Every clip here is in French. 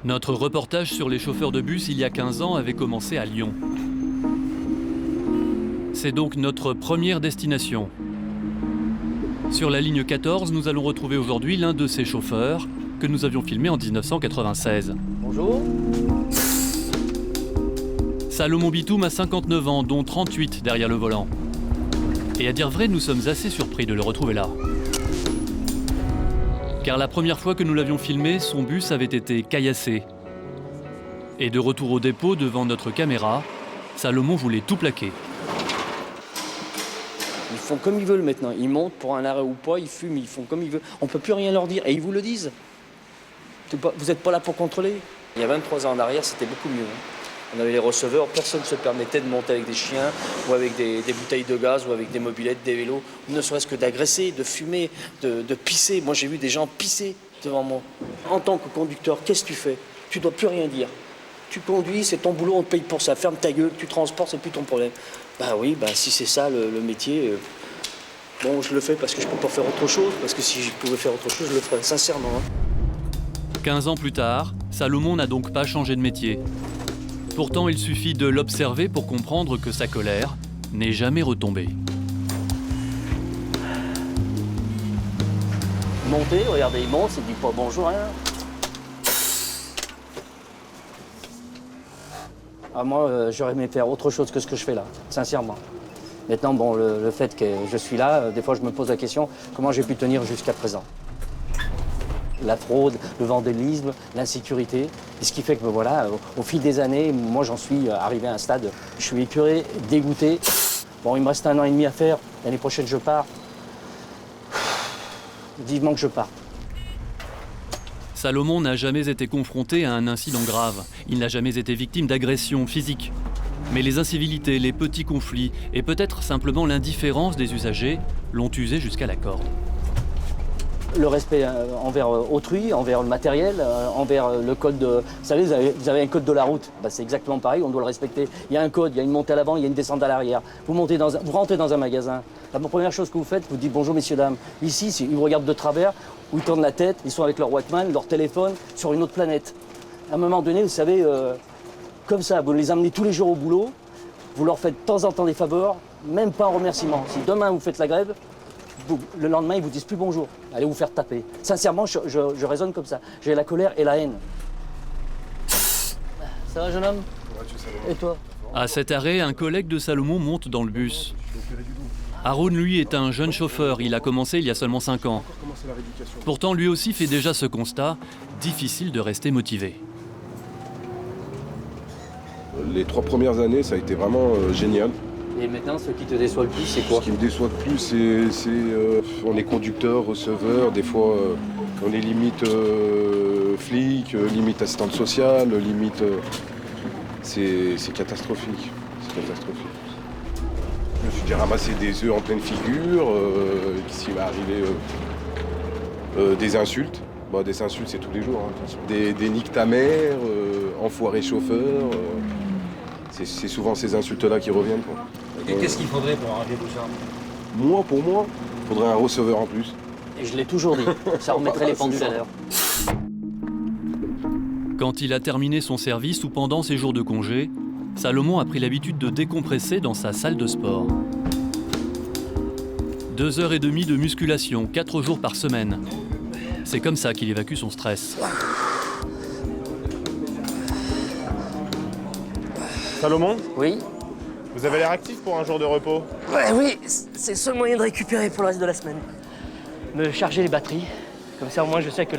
Notre reportage sur les chauffeurs de bus il y a 15 ans avait commencé à Lyon. C'est donc notre première destination. Sur la ligne 14, nous allons retrouver aujourd'hui l'un de ces chauffeurs que nous avions filmé en 1996. Bonjour. Salomon Bitoum a 59 ans, dont 38 derrière le volant. Et à dire vrai, nous sommes assez surpris de le retrouver là. Car la première fois que nous l'avions filmé, son bus avait été caillassé. Et de retour au dépôt devant notre caméra, Salomon voulait tout plaquer. Ils font comme ils veulent maintenant. Ils montent pour un arrêt ou pas, ils fument, ils font comme ils veulent. On ne peut plus rien leur dire et ils vous le disent. Vous n'êtes pas là pour contrôler. Il y a 23 ans en arrière, c'était beaucoup mieux. On avait les receveurs, personne ne se permettait de monter avec des chiens ou avec des bouteilles de gaz ou avec des mobylettes, des vélos, ne serait-ce que d'agresser, de fumer, de pisser. Moi, j'ai vu des gens pisser devant moi. En tant que conducteur, qu'est-ce que tu fais? Tu ne dois plus rien dire. Tu conduis, c'est ton boulot, on te paye pour ça. Ferme ta gueule, tu transportes, c'est plus ton problème. Bah oui, si c'est ça le métier, bon, je le fais parce que je ne peux pas faire autre chose. Parce que si je pouvais faire autre chose, je le ferais, sincèrement. 15 ans plus tard, Salomon n'a donc pas changé de métier. Pourtant, il suffit de l'observer pour comprendre que sa colère n'est jamais retombée. Monter, regardez, il monte, il dit pas bonjour, rien. Ah, moi, j'aurais aimé faire autre chose que ce que je fais là, sincèrement. Maintenant, bon, le fait que je suis là, des fois, je me pose la question, comment j'ai pu tenir jusqu'à présent? La fraude, le vandalisme, l'insécurité. Et ce qui fait que voilà, au fil des années, moi j'en suis arrivé à un stade, je suis écœuré, dégoûté. Bon, il me reste 1 an et demi à faire, l'année prochaine je pars. Vivement que je parte. Salomon n'a jamais été confronté à un incident grave. Il n'a jamais été victime d'agressions physiques. Mais les incivilités, les petits conflits et peut-être simplement l'indifférence des usagers l'ont usé jusqu'à la corde. Le respect envers autrui, envers le matériel, envers le code de... Vous savez, vous avez un code de la route, c'est exactement pareil, on doit le respecter. Il y a un code, il y a une montée à l'avant, il y a une descente à l'arrière. Vous rentrez dans un magasin, la première chose que vous faites, vous dites bonjour messieurs, dames. Ici, ils vous regardent de travers, ou ils tournent la tête, ils sont avec leur Walkman, leur téléphone, sur une autre planète. À un moment donné, vous savez, comme ça, vous les amenez tous les jours au boulot, vous leur faites de temps en temps des faveurs, même pas en remerciement. Si demain vous faites la grève, le lendemain, ils vous disent plus bonjour. Allez vous faire taper. Sincèrement, je raisonne comme ça. J'ai la colère et la haine. Ça va, jeune homme? Et toi? À cet arrêt, un collègue de Salomon monte dans le bus. Haroun, lui, est un jeune chauffeur. Il a commencé il y a seulement 5 ans. Pourtant, lui aussi fait déjà ce constat. Difficile de rester motivé. Les 3 premières années, ça a été vraiment génial. Et maintenant, ce qui te déçoit le plus, c'est quoi? Ce qui me déçoit le plus, c'est on est conducteur, receveur, des fois on est limite flic, limite assistante sociale, limite... c'est catastrophique, c'est catastrophique. Je me suis déjà ramassé des œufs en pleine figure, ici il va arriver des insultes. Bon, des insultes, c'est tous les jours, hein. Des niques ta mère, enfoiré chauffeur, c'est souvent ces insultes-là qui reviennent, quoi. Et qu'est-ce qu'il faudrait pour arrêter tout ça? Moi, pour moi, il faudrait un receveur en plus. Et je l'ai toujours dit, ça remettrait les pendules à l'heure. Quand il a terminé son service ou pendant ses jours de congé, Salomon a pris l'habitude de décompresser dans sa salle de sport. 2h30 de musculation, 4 jours par semaine. C'est comme ça qu'il évacue son stress. Salomon, Oui? vous avez l'air actif pour un jour de repos. Ouais, oui, c'est le seul moyen de récupérer pour le reste de la semaine. Me charger les batteries. Comme ça, au moins, je sais que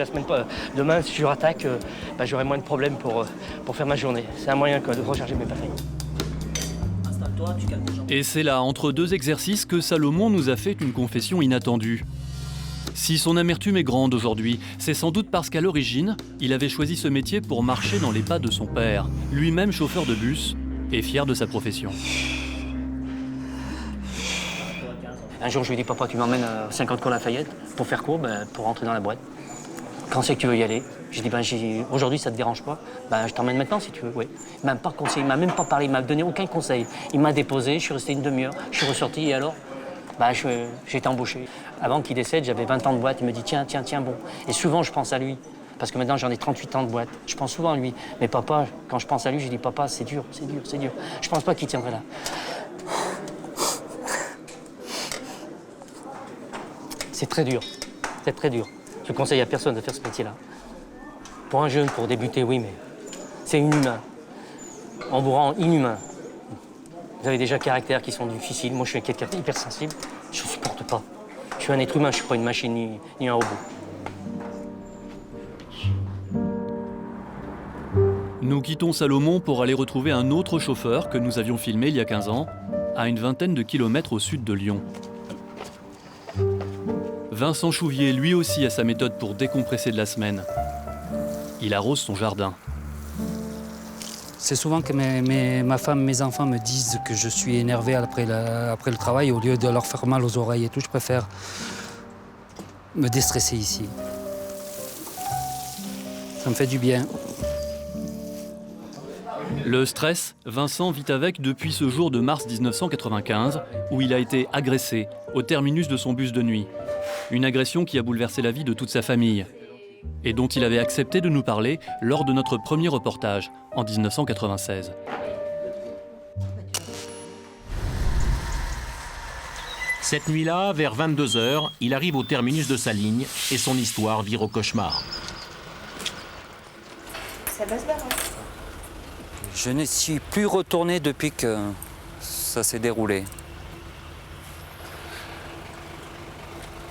demain, si je rattaque, j'aurai moins de problèmes pour faire ma journée. C'est un moyen de recharger mes batteries. Installe-toi, tu calmes les jambes. Et c'est là, entre 2 exercices, que Salomon nous a fait une confession inattendue. Si son amertume est grande aujourd'hui, c'est sans doute parce qu'à l'origine, il avait choisi ce métier pour marcher dans les pas de son père, lui-même chauffeur de bus et fier de sa profession. Un jour, je lui dis, papa, tu m'emmènes à 50 cours Lafayette. Pour faire quoi? Pour rentrer dans la boîte. Quand c'est que tu veux y aller? J'ai dit, aujourd'hui, ça te dérange pas? Je t'emmène maintenant si tu veux, oui. Il m'a pas conseillé, il m'a même pas parlé, il m'a donné aucun conseil. Il m'a déposé, je suis resté une demi-heure, je suis ressorti et alors? J'ai été embauché. Avant qu'il décède, j'avais 20 ans de boîte, il me dit, tiens, bon. Et souvent, je pense à lui. Parce que maintenant, j'en ai 38 ans de boîte. Je pense souvent à lui. Mais papa, quand je pense à lui, je dis, papa, c'est dur, c'est dur, c'est dur. Je pense pas qu'il tiendrait là. C'est très dur. C'est très dur. Je conseille à personne de faire ce métier-là. Pour un jeune, pour débuter, oui, mais c'est inhumain. On vous rend inhumain. Vous avez déjà des caractères qui sont difficiles. Moi, je suis quelqu'un d'hypersensible. Je ne supporte pas. Je suis un être humain, je ne suis pas une machine ni un robot. Nous quittons Salomon pour aller retrouver un autre chauffeur que nous avions filmé il y a 15 ans, à une vingtaine de kilomètres au sud de Lyon. Vincent Chouvier, lui aussi, a sa méthode pour décompresser de la semaine. Il arrose son jardin. C'est souvent que ma femme, mes enfants me disent que je suis énervé après le travail. Au lieu de leur faire mal aux oreilles et tout, je préfère me déstresser ici. Ça me fait du bien. Le stress, Vincent vit avec depuis ce jour de mars 1995, où il a été agressé au terminus de son bus de nuit. Une agression qui a bouleversé la vie de toute sa famille, et dont il avait accepté de nous parler lors de notre premier reportage en 1996. Cette nuit-là, vers 22h, il arrive au terminus de sa ligne et son histoire vire au cauchemar. Ça va se barrer. Je ne suis plus retourné depuis que ça s'est déroulé.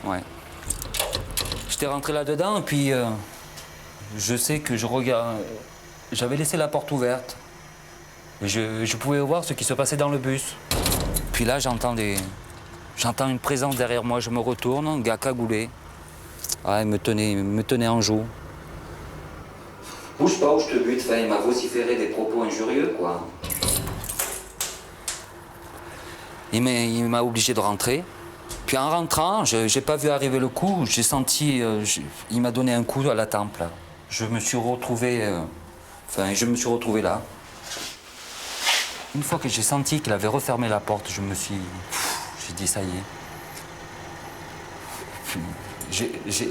Ouais. J'étais rentré là-dedans et puis je sais que je regarde. J'avais laissé la porte ouverte. Et je pouvais voir ce qui se passait dans le bus. Puis là, j'entends une présence derrière moi. Je me retourne, un gars cagoulé. Ah, il me tenait en joue. Bouge pas ou je te bute. Enfin, il m'a vociféré des propos injurieux, quoi. Il m'a obligé de rentrer. Puis en rentrant, je n'ai pas vu arriver le coup, j'ai senti, il m'a donné un coup à la tempe. Là. Je me suis retrouvé là. Une fois que j'ai senti qu'il avait refermé la porte, j'ai dit ça y est.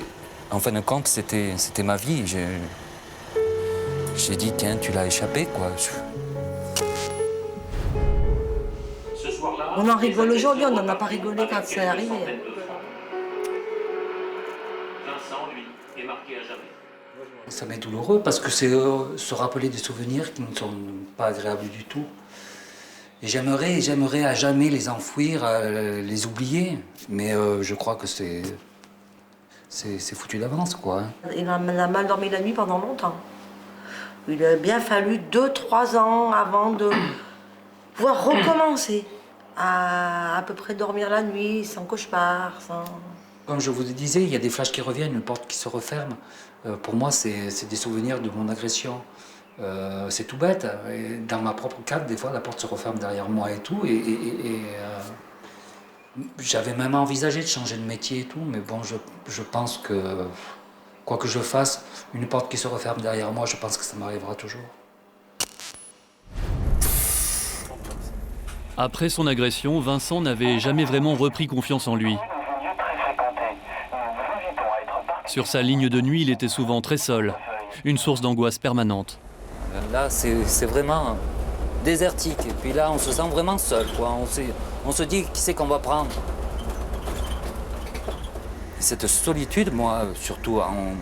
En fin de compte, c'était ma vie. J'ai dit, tiens, tu l'as échappé, quoi. On en rigole aujourd'hui, on n'en a pas rigolé quand c'est arrivé. Vincent, lui, est marqué à jamais. Ça m'est douloureux parce que c'est se rappeler des souvenirs qui ne sont pas agréables du tout. Et j'aimerais à jamais les enfouir, les oublier. Mais je crois que c'est foutu d'avance, quoi. Il a mal dormi la nuit pendant longtemps. Il a bien fallu 2-3 ans avant de pouvoir recommencer à peu près dormir la nuit, sans cauchemar, sans... Comme je vous le disais, il y a des flashs qui reviennent, une porte qui se referme. Pour moi, c'est des souvenirs de mon agression. C'est tout bête. Et dans ma propre cave, des fois, la porte se referme derrière moi et tout. J'avais même envisagé de changer de métier et tout, mais bon, je pense que, quoi que je fasse, une porte qui se referme derrière moi, je pense que ça m'arrivera toujours. Après son agression, Vincent n'avait jamais vraiment repris confiance en lui. Sur sa ligne de nuit, il était souvent très seul, une source d'angoisse permanente. Là, c'est vraiment désertique. Et puis là, on se sent vraiment seul, quoi. On se dit qui c'est qu'on va prendre. Et cette solitude, moi, surtout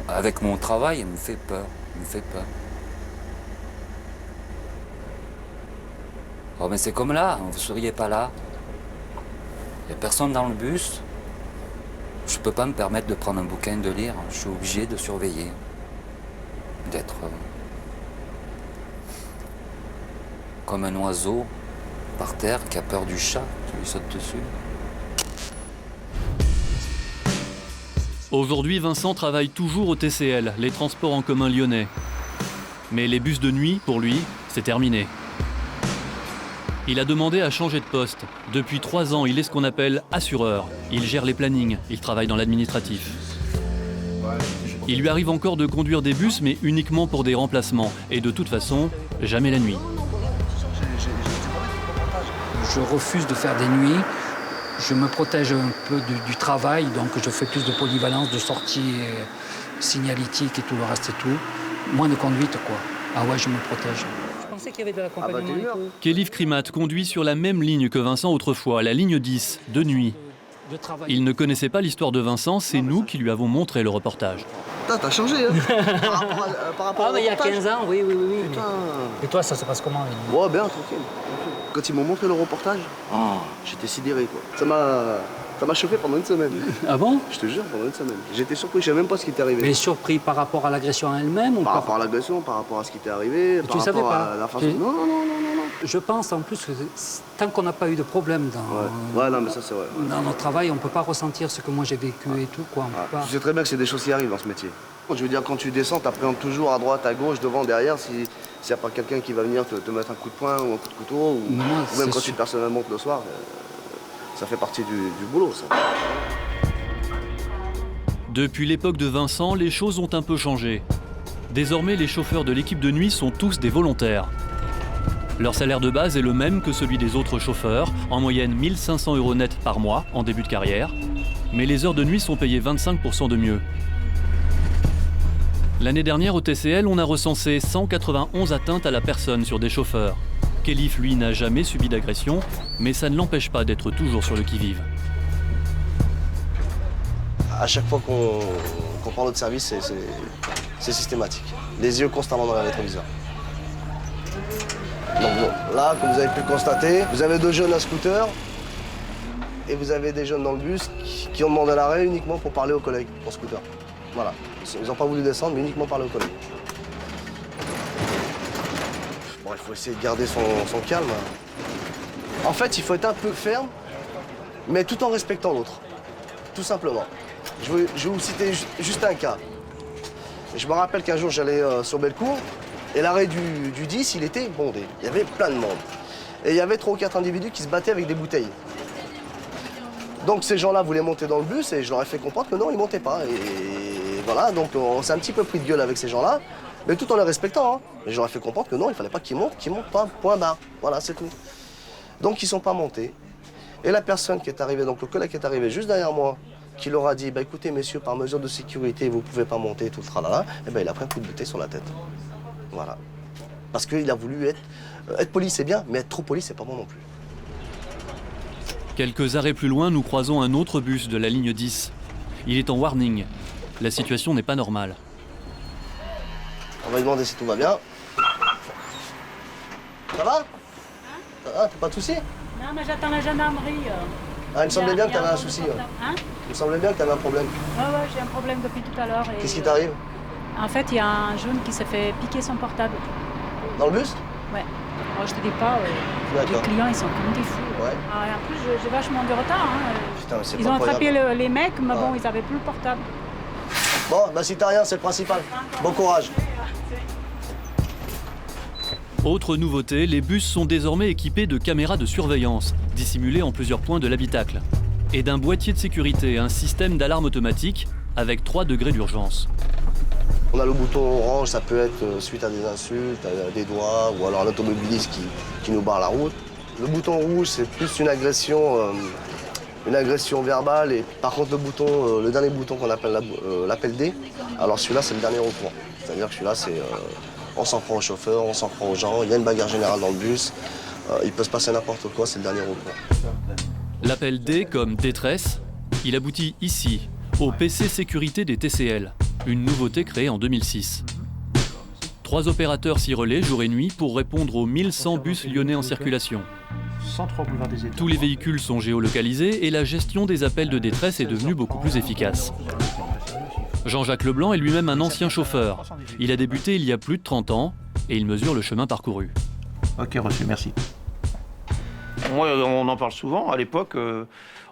avec mon travail, elle me fait peur. Oh, mais c'est comme là, vous ne seriez pas là. Il n'y a personne dans le bus. Je ne peux pas me permettre de prendre un bouquin, de lire. Je suis obligé de surveiller. D'être comme un oiseau par terre qui a peur du chat qui lui saute dessus. Aujourd'hui, Vincent travaille toujours au TCL, les transports en commun lyonnais. Mais les bus de nuit, pour lui, c'est terminé. Il a demandé à changer de poste. Depuis 3 ans, il est ce qu'on appelle assureur. Il gère les plannings, il travaille dans l'administratif. Il lui arrive encore de conduire des bus, mais uniquement pour des remplacements. Et de toute façon, jamais la nuit. Je refuse de faire des nuits. Je me protège un peu du travail, donc je fais plus de polyvalence, de sorties signalétique et tout le reste et tout. Moins de conduite, quoi. Ah ouais, je me protège. Je pensais qu'il y avait de l'accompagnement et tout. Kélif Krimat conduit sur la même ligne que Vincent autrefois, la ligne 10, de nuit. Il ne connaissait pas l'histoire de Vincent, c'est nous qui lui avons montré le reportage. Putain, t'as changé, hein. par rapport mais il y a 15 ans, oui. Putain. Et toi, ça se passe comment? Ouais, bien, tranquille. Quand ils m'ont montré le reportage, j'étais sidéré, quoi. Ça m'a chauffé pendant une semaine. Ah bon? Je te jure, pendant une semaine. J'étais surpris, je savais même pas ce qui était arrivé. Mais surpris par rapport à l'agression elle-même ou par rapport à l'agression, par rapport à ce qui était arrivé, par savais rapport pas. à la façon... Non. Je pense en plus que tant qu'on n'a pas eu de problème Ouais, non, mais ça c'est vrai. Dans notre travail, on ne peut pas ressentir ce que moi j'ai vécu et tout, quoi. On peut pas. Tu sais très bien que c'est des choses qui arrivent dans ce métier. Je veux dire, quand tu descends, tu appréhendes toujours à droite, à gauche, devant, derrière, s'il n'y a pas quelqu'un qui va venir te mettre un coup de poing ou un coup de couteau, ou même quand une personne monte le soir, ça fait partie du boulot, ça. Depuis l'époque de Vincent, les choses ont un peu changé. Désormais, les chauffeurs de l'équipe de nuit sont tous des volontaires. Leur salaire de base est le même que celui des autres chauffeurs, en moyenne 1 500 € net par mois en début de carrière. Mais les heures de nuit sont payées 25% de mieux. L'année dernière au TCL, on a recensé 191 atteintes à la personne sur des chauffeurs. Kélif, lui, n'a jamais subi d'agression, mais ça ne l'empêche pas d'être toujours sur le qui-vive. À chaque fois qu'on prend notre service, c'est systématique. Les yeux constamment dans le rétroviseur. Donc bon, là, comme vous avez pu le constater, vous avez 2 jeunes à scooter et vous avez des jeunes dans le bus qui ont demandé l'arrêt uniquement pour parler aux collègues en scooter. Voilà. Ils n'ont pas voulu descendre, mais uniquement parler aux collègues. Bon, il faut essayer de garder son calme. En fait, il faut être un peu ferme, mais tout en respectant l'autre. Tout simplement. Je vais vous citer juste un cas. Je me rappelle qu'un jour, j'allais sur Bellecour, et l'arrêt du 10, il était bondé. Il y avait plein de monde. Et il y avait 3 ou 4 individus qui se battaient avec des bouteilles. Donc ces gens-là voulaient monter dans le bus et je leur ai fait comprendre que non, ils ne montaient pas. Et voilà, donc on s'est un petit peu pris de gueule avec ces gens-là, mais tout en les respectant. Hein. Mais je leur ai fait comprendre que non, il ne fallait pas qu'ils montent pas, point barre. Voilà, c'est tout. Donc ils ne sont pas montés. Et la personne qui est arrivée, donc le collègue qui est arrivé juste derrière moi, qui leur a dit, bah, écoutez messieurs, par mesure de sécurité, vous ne pouvez pas monter, tout le tralala, et ben il a pris un coup de bouteille sur la tête. Voilà. Parce qu'il a voulu être poli, c'est bien, mais être trop poli, c'est pas bon non plus. Quelques arrêts plus loin, nous croisons un autre bus de la ligne 10. Il est en warning. La situation n'est pas normale. On va lui demander si tout va bien. Ça va? Ça va, t'as pas de soucis? Non, mais j'attends la gendarmerie. Ah, il me semblait bien que t'avais un souci. Hein? Il me semblait bien que t'avais un problème. Ouais, j'ai un problème depuis tout à l'heure. Qu'est-ce qui t'arrive? En fait, il y a un jeune qui s'est fait piquer son portable. Dans le bus? Ouais. Alors, je te dis pas, les clients, ils sont comme des fous. Ouais. Ah, et en plus, j'ai vachement de retard. Hein. Putain, c'est ils ont attrapé les mecs, mais bon, ils avaient plus le portable. Bon, bah si t'as rien, c'est le principal. Bon courage. Autre nouveauté, les bus sont désormais équipés de caméras de surveillance, dissimulées en plusieurs points de l'habitacle, et d'un boîtier de sécurité, un système d'alarme automatique avec 3 degrés d'urgence. On a le bouton orange, ça peut être suite à des insultes, à des doigts, ou alors un automobiliste qui nous barre la route. Le bouton rouge, c'est plus une agression verbale, et par contre le dernier bouton qu'on appelle l'appel D, alors celui-là c'est le dernier recours. C'est-à-dire que celui-là c'est on s'en prend aux chauffeurs, on s'en prend aux gens, il y a une bagarre générale dans le bus, il peut se passer n'importe quoi, c'est le dernier recours. L'appel D comme détresse, il aboutit ici, au PC sécurité des TCL, une nouveauté créée en 2006. 3 opérateurs s'y relaient jour et nuit pour répondre aux 1100 bus lyonnais en circulation. Tous les véhicules sont géolocalisés et la gestion des appels de détresse est devenue beaucoup plus efficace. Jean-Jacques Leblanc est lui-même un ancien chauffeur. Il a débuté il y a plus de 30 ans et il mesure le chemin parcouru. Ok, reçu, merci. Moi, on en parle souvent. À l'époque,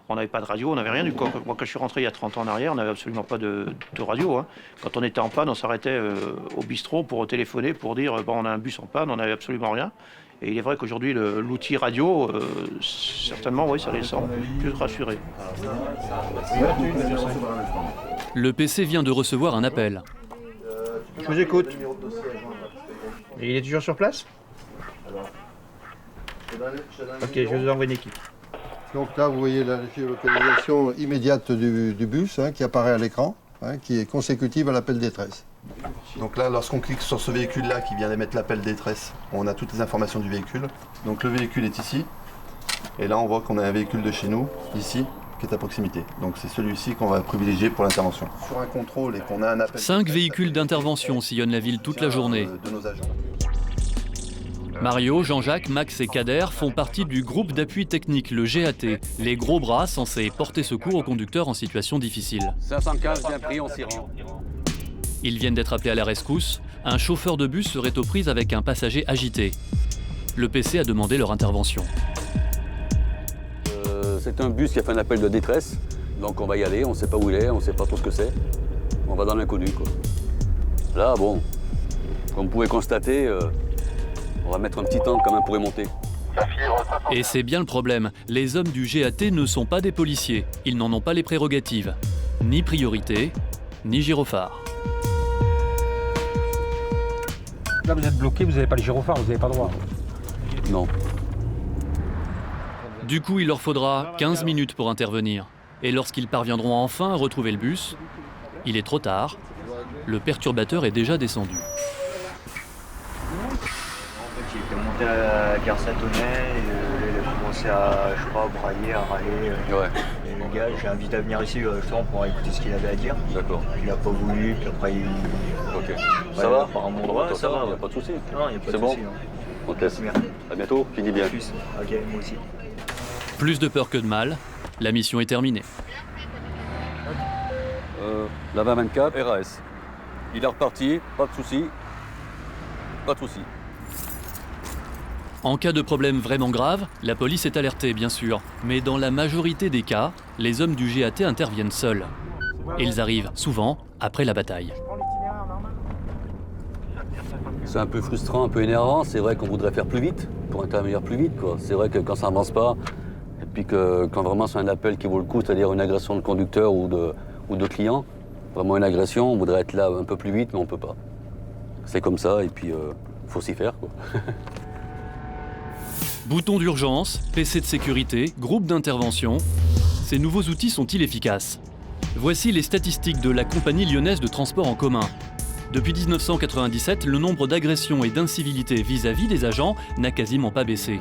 on n'avait pas de radio, on n'avait rien. Moi, quand je suis rentré il y a 30 ans en arrière, on n'avait absolument pas de radio. Hein. Quand on était en panne, on s'arrêtait au bistrot pour téléphoner, pour dire bon, on a un bus en panne, on n'avait absolument rien. Et il est vrai qu'aujourd'hui, l'outil radio, certainement, oui, ça les sent plus rassurés. Le PC vient de recevoir un appel. Je vous écoute. Et il est toujours sur place? Ok, je vous envoie une équipe. Donc là, vous voyez la géolocalisation immédiate du bus qui apparaît à l'écran. qui est consécutive à l'appel détresse. Donc là, lorsqu'on clique sur ce véhicule-là qui vient d'émettre l'appel détresse, on a toutes les informations du véhicule. Donc le véhicule est ici. Et là, on voit qu'on a un véhicule de chez nous, ici, qui est à proximité. Donc c'est celui-ci qu'on va privilégier pour l'intervention. Sur un contrôle et qu'on a un appel... 5 véhicules d'intervention sillonnent la ville toute la journée. De nos agents. Mario, Jean-Jacques, Max et Kader font partie du groupe d'appui technique, le GAT, les gros bras censés porter secours aux conducteurs en situation difficile. 515 bien pris, on s'y rend. Ils viennent d'être appelés à la rescousse. Un chauffeur de bus serait aux prises avec un passager agité. Le PC a demandé leur intervention. C'est un bus qui a fait un appel de détresse, donc on va y aller, on ne sait pas où il est, on ne sait pas trop ce que c'est. On va dans l'inconnu, quoi. Là, bon, comme vous pouvez constater, on va mettre un petit temps quand même pour y monter. Et c'est bien le problème, les hommes du GAT ne sont pas des policiers, ils n'en ont pas les prérogatives. Ni priorité, ni gyrophare. Là vous êtes bloqué, vous n'avez pas le gyrophare, vous n'avez pas le droit. Non. Du coup, il leur faudra 15 minutes pour intervenir. Et lorsqu'ils parviendront enfin à retrouver le bus, il est trop tard, le perturbateur est déjà descendu. Il était monté à la gare Saint-Onet, il a commencé à, je sais pas, brailler, à râler. Ouais. Et le gars, j'ai invité à venir ici justement pour écouter ce qu'il avait à dire. D'accord. Il a pas voulu, puis après il... Ok. Ouais, Ça va apparemment, ouais, ça va. Il n'y a pas de souci. Non, il n'y a pas de C'est bon souci. On te laisse. À bientôt, finis bien. Ok, moi aussi. Plus de peur que de mal, la mission est terminée. La 2024, RAS. Il est reparti, pas de souci. Pas de souci. En cas de problème vraiment grave, la police est alertée, bien sûr. Mais dans la majorité des cas, les hommes du GAT interviennent seuls. Et ils arrivent, souvent, après la bataille. C'est un peu frustrant, un peu énervant. C'est vrai qu'on voudrait faire plus vite, pour intervenir plus vite, quoi. C'est vrai que quand ça n'avance pas, et puis que quand vraiment c'est un appel qui vaut le coup, c'est-à-dire une agression de conducteur ou de client, vraiment une agression, on voudrait être là un peu plus vite, mais on ne peut pas. C'est comme ça, et puis faut s'y faire, quoi. Bouton d'urgence, PC de sécurité, groupe d'intervention, ces nouveaux outils sont-ils efficaces? Voici les statistiques de la compagnie lyonnaise de transport en commun. Depuis 1997, le nombre d'agressions et d'incivilités vis-à-vis des agents n'a quasiment pas baissé.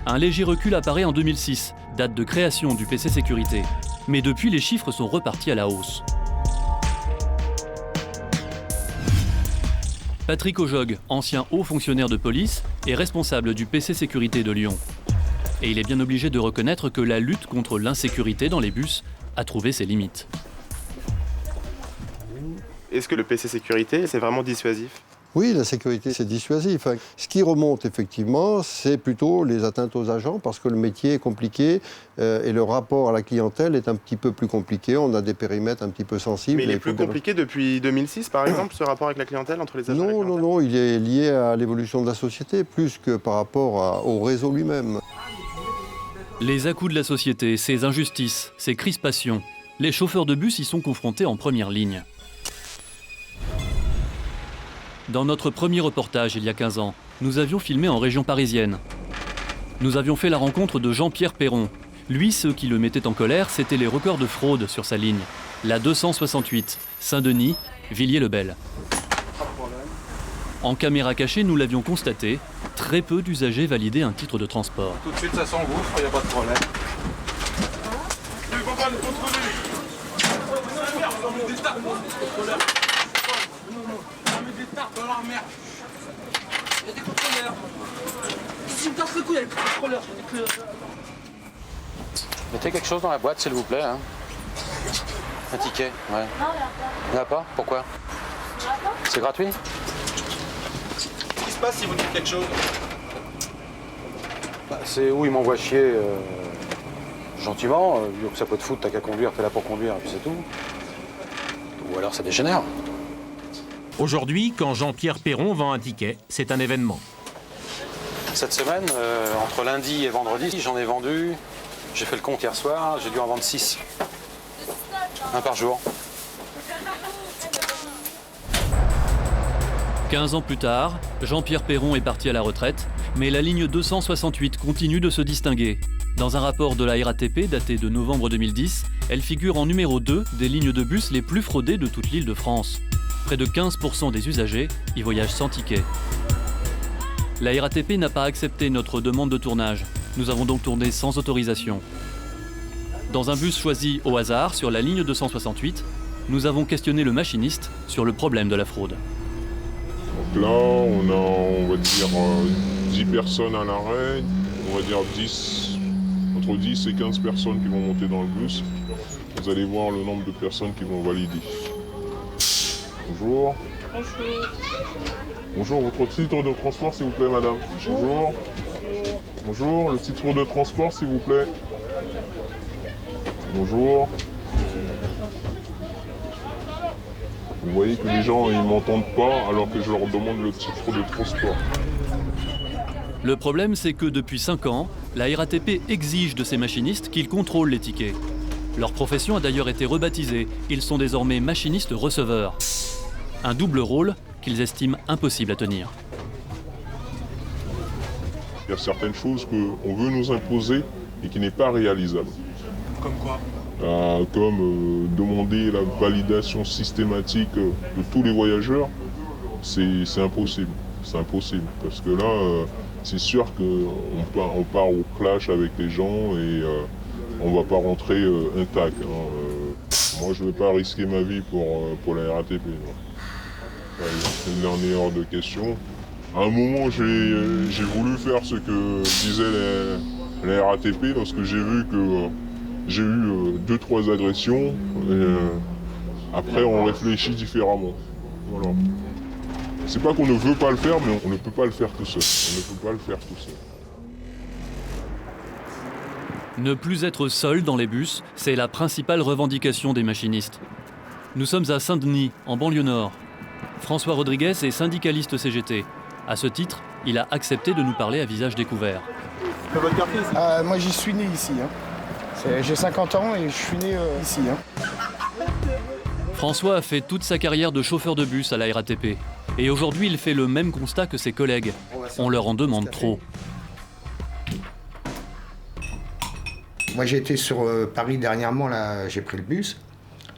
Un léger recul apparaît en 2006, date de création du PC sécurité. Mais depuis, les chiffres sont repartis à la hausse. Patrick Ojog, ancien haut fonctionnaire de police, est responsable du PC sécurité de Lyon. Et il est bien obligé de reconnaître que la lutte contre l'insécurité dans les bus a trouvé ses limites. Est-ce que le PC sécurité, c'est vraiment dissuasif? Oui, la sécurité, c'est dissuasif. Ce qui remonte effectivement, c'est plutôt les atteintes aux agents, parce que le métier est compliqué et le rapport à la clientèle est un petit peu plus compliqué. On a des périmètres un petit peu sensibles. Mais il est plus compliqué depuis 2006, par exemple, ce rapport avec la clientèle, entre les agents et la clientèle? Non, il est lié à l'évolution de la société, plus que par rapport au réseau lui-même. Les à-coups de la société, ses injustices, ses crispations, les chauffeurs de bus y sont confrontés en première ligne. Dans notre premier reportage, il y a 15 ans, nous avions filmé en région parisienne. Nous avions fait la rencontre de Jean-Pierre Perron. Lui, ce qui le mettait en colère, c'était les records de fraude sur sa ligne. La 268, Saint-Denis, Villiers-le-Bel. En caméra cachée, nous l'avions constaté, très peu d'usagers validaient un titre de transport. Tout de suite, ça s'engouffre, il n'y a pas de problème. Mettez quelque chose dans la boîte, s'il vous plaît. Hein. Un ticket, ouais. Non, il n'y en a pas. Pourquoi? C'est gratuit? Qu'est-ce qui se passe si vous dites quelque chose? Bah, c'est où il m'envoie chier gentiment. Ça peut te foutre, t'as qu'à conduire, t'es là pour conduire, et puis c'est tout. Ou alors ça dégénère. Aujourd'hui, quand Jean-Pierre Perron vend un ticket, c'est un événement. Cette semaine, entre lundi et vendredi, j'en ai vendu. J'ai fait le compte hier soir, j'ai dû en vendre 6. Un par jour. 15 ans plus tard, Jean-Pierre Perron est parti à la retraite, mais la ligne 268 continue de se distinguer. Dans un rapport de la RATP daté de novembre 2010, elle figure en numéro 2 des lignes de bus les plus fraudées de toute l'île de France. Près de 15% des usagers y voyagent sans ticket. La RATP n'a pas accepté notre demande de tournage. Nous avons donc tourné sans autorisation. Dans un bus choisi au hasard sur la ligne 268, nous avons questionné le machiniste sur le problème de la fraude. Donc là, on a, on va dire, 10 personnes à l'arrêt, on va dire entre 10 et 15 personnes qui vont monter dans le bus. Vous allez voir le nombre de personnes qui vont valider. Bonjour. Bonjour. Bonjour, votre titre de transport s'il vous plaît madame. Bonjour. Bonjour, le titre de transport s'il vous plaît. Bonjour. Vous voyez que les gens ils m'entendent pas alors que je leur demande le titre de transport. Le problème, c'est que depuis 5 ans, la RATP exige de ses machinistes qu'ils contrôlent les tickets. Leur profession a d'ailleurs été rebaptisée. Ils sont désormais machinistes receveurs. Un double rôle qu'ils estiment impossible à tenir. Il y a certaines choses qu'on veut nous imposer et qui n'est pas réalisable. Comme quoi? Comme demander la validation systématique de tous les voyageurs, c'est impossible. C'est impossible parce que là, c'est sûr qu'on part au clash avec les gens et on ne va pas rentrer intact. Moi, je ne vais pas risquer ma vie pour la RATP. Il en est hors de question. À un moment, j'ai voulu faire ce que disait la RATP lorsque j'ai vu que j'ai eu 2-3 agressions. Après, on réfléchit différemment. Voilà. C'est pas qu'on ne veut pas le faire, mais on ne peut pas le faire tout seul. On ne peut pas le faire tout seul. Ne plus être seul dans les bus, c'est la principale revendication des machinistes. Nous sommes à Saint-Denis, en banlieue nord. François Rodriguez est syndicaliste CGT. À ce titre, il a accepté de nous parler à visage découvert. C'est votre quartier ici? Moi, j'y suis né ici. J'ai 50 ans et je suis né ici. François a fait toute sa carrière de chauffeur de bus à la RATP. Et aujourd'hui, il fait le même constat que ses collègues. On leur en demande trop. Moi, j'ai été sur Paris dernièrement, là, j'ai pris le bus.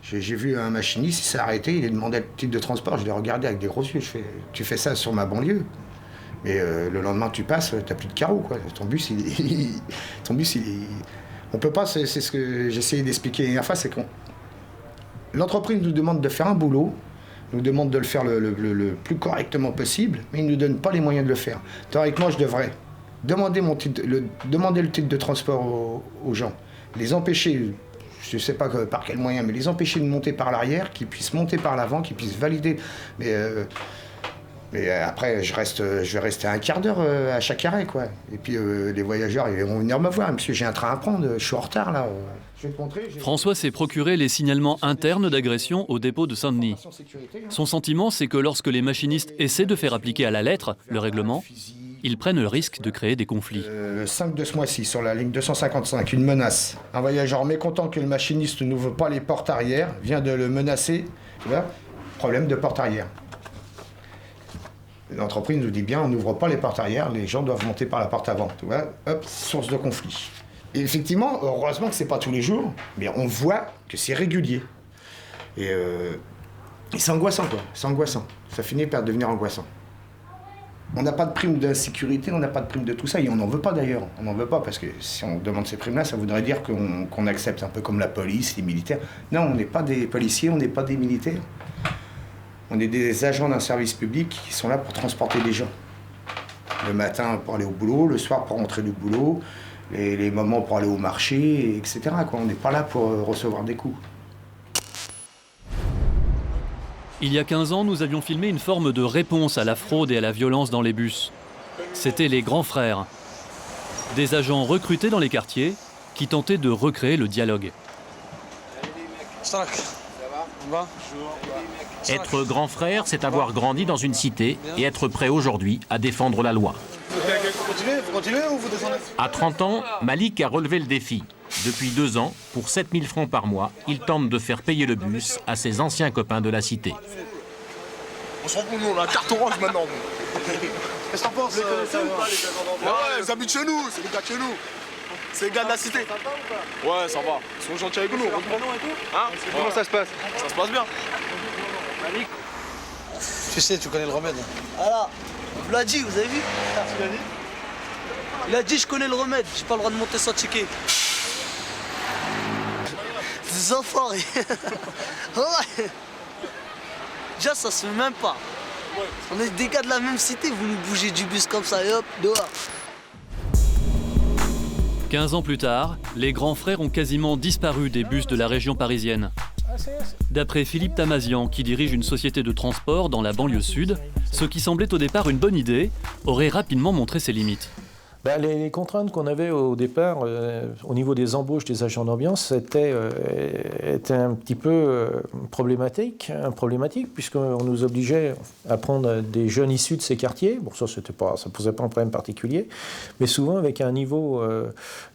J'ai vu un machiniste, il s'est arrêté, il a demandé le titre de transport. Je l'ai regardé avec des gros yeux. Je fais, tu fais ça sur ma banlieue. Mais le lendemain, tu passes, t'as plus de carreaux, quoi. Ton bus, il est... On peut pas, c'est ce que j'essayais d'expliquer la dernière fois, c'est qu'on... L'entreprise nous demande de faire un boulot, nous demande de le faire le plus correctement possible, mais il ne nous donne pas les moyens de le faire. Théoriquement, je devrais demander le titre de transport aux gens, les empêcher, je ne sais pas par quel moyen, mais les empêcher de monter par l'arrière, qu'ils puissent monter par l'avant, qu'ils puissent valider. Mais après, je vais rester un quart d'heure à chaque arrêt, quoi. Et puis les voyageurs, ils vont venir me voir. Monsieur, j'ai un train à prendre, je suis en retard, là. Je vais te montrer. François s'est procuré les signalements internes d'agression au dépôt de Saint-Denis. Son sentiment, c'est que lorsque les machinistes essaient de faire appliquer à la lettre le règlement, ils prennent le risque de créer des conflits. Le 5 de ce mois-ci, sur la ligne 255, une menace. Un voyageur mécontent que le machiniste n'ouvre pas les portes arrière vient de le menacer. Tu vois, problème de porte arrière. L'entreprise nous dit bien, on n'ouvre pas les portes arrière, les gens doivent monter par la porte avant. Tu vois, hop, source de conflit. Et effectivement, heureusement que c'est pas tous les jours, mais on voit que c'est régulier. Et c'est angoissant, quoi. C'est angoissant. Ça finit par devenir angoissant. On n'a pas de prime d'insécurité, on n'a pas de prime de tout ça, et on n'en veut pas d'ailleurs. On n'en veut pas parce que si on demande ces primes-là, ça voudrait dire qu'on accepte un peu comme la police, les militaires. Non, on n'est pas des policiers, on n'est pas des militaires. On est des agents d'un service public qui sont là pour transporter des gens. Le matin pour aller au boulot, le soir pour rentrer du boulot, les moments pour aller au marché, etc. On n'est pas là pour recevoir des coups. Il y a 15 ans, nous avions filmé une forme de réponse à la fraude et à la violence dans les bus. C'était les grands frères. Des agents recrutés dans les quartiers qui tentaient de recréer le dialogue. Être grand frère, c'est avoir grandi dans une cité et être prêt aujourd'hui à défendre la loi. Vous continuez ou vous descendez? À 30 ans, Malik a relevé le défi. Depuis 2 ans, pour 7 000 francs par mois, il tente de faire payer le bus à ses anciens copains de la cité. On s'en fout, nous, on a la carte orange maintenant. Qu'est-ce que t'en penses? Ouais, ils habitent chez nous, c'est des gars de chez nous. C'est les gars de la cité. Ouais, ça va. Ils sont gentils avec nous. Hein? Comment ça se passe? Ça se passe bien. Tu sais, tu connais le remède. Alors, il l'a dit, vous avez vu? Tu l'as dit? Il a dit, je connais le remède. J'ai pas le droit de monter sans checker. Des enfoirés. Ouais. Déjà, ça se fait même pas. On est des gars de la même cité, vous nous bougez du bus comme ça et hop, dehors. 15 ans plus tard, les grands frères ont quasiment disparu des bus de la région parisienne. D'après Philippe Tamazian, qui dirige une société de transport dans la banlieue sud, ce qui semblait au départ une bonne idée aurait rapidement montré ses limites. Les contraintes qu'on avait au départ, au niveau des embauches des agents d'ambiance, étaient un petit peu problématique, puisqu'on nous obligeait à prendre des jeunes issus de ces quartiers. Bon, ça ne posait pas un problème particulier, mais souvent avec un niveau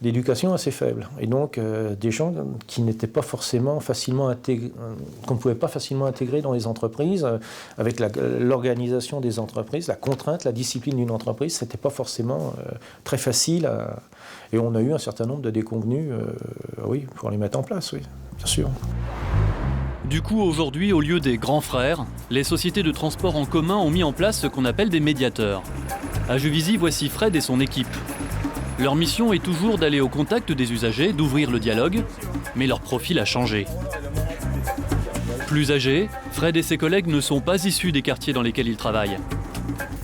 d'éducation assez faible. Et donc, des gens qui n'étaient pas forcément facilement intégrés, qu'on ne pouvait pas facilement intégrer dans les entreprises, avec l'organisation des entreprises, la contrainte, la discipline d'une entreprise, ce n'était pas forcément très facile et on a eu un certain nombre de déconvenus oui, pour les mettre en place, oui, bien sûr. Du coup, aujourd'hui, au lieu des grands frères, les sociétés de transport en commun ont mis en place ce qu'on appelle des médiateurs. À Juvisy, voici Fred et son équipe. Leur mission est toujours d'aller au contact des usagers, d'ouvrir le dialogue, mais leur profil a changé. Plus âgés, Fred et ses collègues ne sont pas issus des quartiers dans lesquels ils travaillent.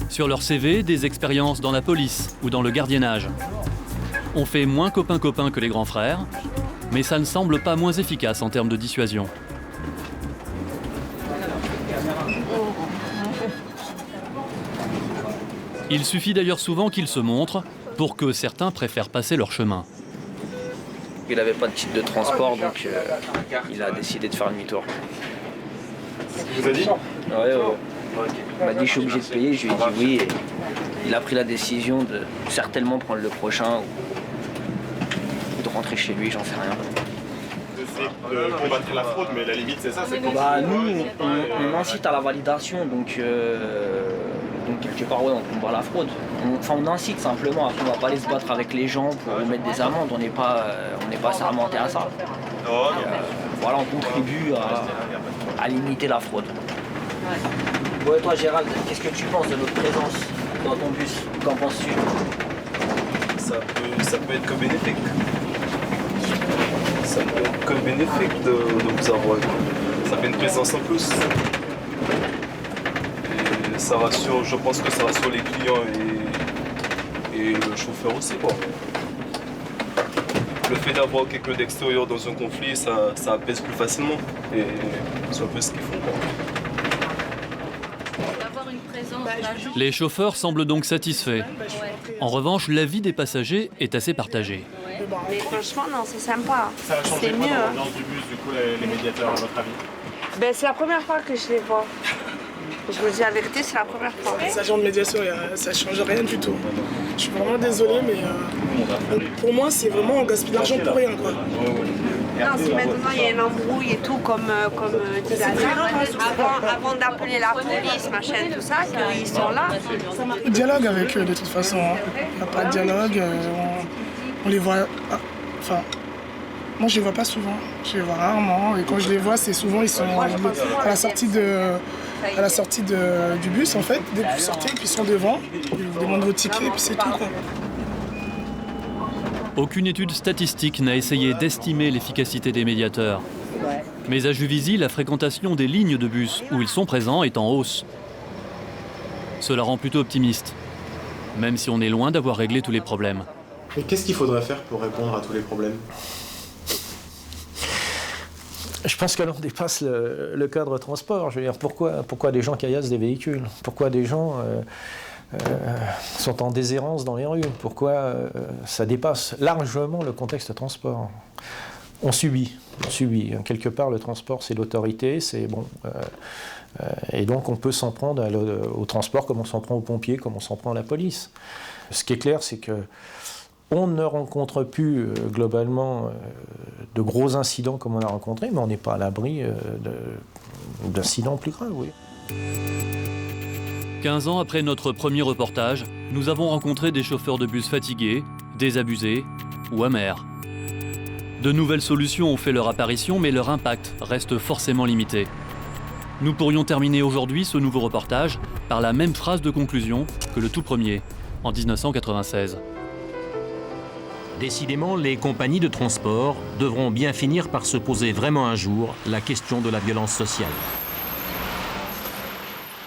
Sur leur CV, des expériences dans la police ou dans le gardiennage. On fait moins copain-copain que les grands frères, mais ça ne semble pas moins efficace en termes de dissuasion. Il suffit d'ailleurs souvent qu'ils se montrent pour que certains préfèrent passer leur chemin. Il n'avait pas de titre de transport, donc il a décidé de faire demi-tour. Il vous a dit? Ouais. Il m'a dit je suis obligé de payer, je lui ai dit oui. Et il a pris la décision de certainement prendre le prochain ou de rentrer chez lui, j'en sais rien. De combattre la fraude, mais la limite c'est ça, c'est quoi? Nous, on incite à la validation, donc quelque part ouais, on combat la fraude. On incite simplement, après on va pas aller se battre avec les gens pour mettre des amendes, on n'est pas sermenté à ça. Voilà, on contribue à limiter la fraude. Ouais, toi Gérald, qu'est-ce que tu penses de notre présence dans ton bus? Qu'en penses-tu? Ça peut être que bénéfique. Ça peut être que bénéfique de vous avoir. Ça fait une présence en plus. Et ça rassure, je pense que ça rassure les clients et le chauffeur aussi, quoi. Le fait d'avoir quelqu'un d'extérieur dans un conflit, ça apaise plus facilement. Et c'est un peu ce qu'ils font, quoi. Les chauffeurs semblent donc satisfaits. En revanche, l'avis des passagers est assez partagé. Mais franchement, non, c'est sympa. Ça a changé C'est quoi mieux. dans l'ambiance du bus, du coup, les médiateurs, à votre avis? C'est la première fois que je les vois. Je vous dis la vérité, c'est la première fois. Les agents de médiation, ça ne change rien du tout. Je suis vraiment désolée, mais pour moi, c'est vraiment on gaspille de l'argent pour rien, quoi. Non, si maintenant il y a une embrouille et tout, comme dit la dame, avant d'appeler la police, machin, tout ça, qu'ils sont là. Dialogue avec eux, de toute façon. Il n'y a pas de dialogue. On les voit... Enfin, moi, je les vois pas souvent. Je les vois rarement. Et quand je les vois, c'est souvent, ils sont à la sortie du bus, en fait. Dès que vous sortez, puis ils sont devant. Ils vous demandent vos tickets, et puis c'est tout, quoi. Aucune étude statistique n'a essayé d'estimer l'efficacité des médiateurs. Mais à Juvisy, la fréquentation des lignes de bus où ils sont présents est en hausse. Cela rend plutôt optimiste, même si on est loin d'avoir réglé tous les problèmes. Et qu'est-ce qu'il faudrait faire pour répondre à tous les problèmes? Je pense que l'on dépasse le cadre transport. Je veux dire, pourquoi des gens caillassent des véhicules? Pourquoi des gens sont en déshérence dans les rues? Pourquoi ça dépasse largement le contexte transport? On subit. Quelque part, le transport, c'est l'autorité, c'est bon. Et donc, on peut s'en prendre au transport comme on s'en prend aux pompiers, comme on s'en prend à la police. Ce qui est clair, c'est que on ne rencontre plus globalement de gros incidents comme on a rencontré, mais on n'est pas à l'abri d'incidents plus graves, oui. 15 ans après notre premier reportage, nous avons rencontré des chauffeurs de bus fatigués, désabusés, ou amère. De nouvelles solutions ont fait leur apparition, mais leur impact reste forcément limité. Nous pourrions terminer aujourd'hui ce nouveau reportage par la même phrase de conclusion que le tout premier, en 1996. Décidément, les compagnies de transport devront bien finir par se poser vraiment un jour la question de la violence sociale.